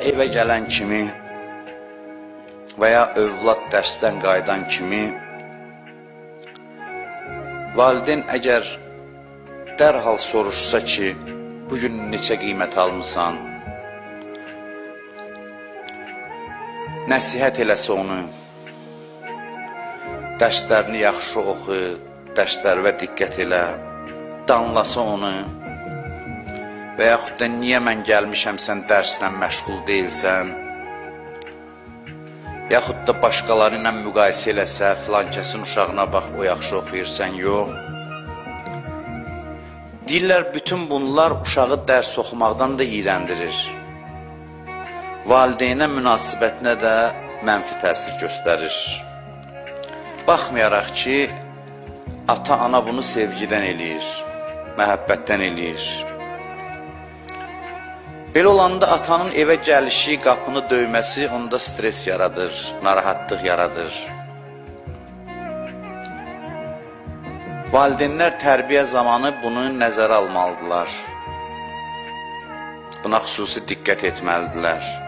evə gələn kimi və ya övlad dərsdən qayıdan kimi valideyn əgər dərhal soruşsa ki, bugün neçə qiymət almısan, nəsihət eləsə onu, dərslərini yaxşı oxu, dərslərə diqqət elə, danlasa onu və yaxud da niyə mən gəlmişəm, sən dərslə məşğul deyilsən, yaxud da başqaları ilə müqayisə eləsə, filan kəsin uşağına bax, o yaxşı oxuyur, sən yox. Deyirlər, bütün bunlar uşağı dərs oxumaqdan da iyrəndirir. Valideynə münasibətinə də mənfi təsir göstərir. Baxmayaraq ki, ata-ana bunu sevgidən eləyir, məhəbbətdən eləyir. Belə olanda atanın evə gəlişi, qapını döyməsi onda stres yaradır, narahatlıq yaradır. Valideynlər tərbiyə zamanı bunu nəzərə almalıdırlar. Buna xüsusi diqqət etməlidirlər.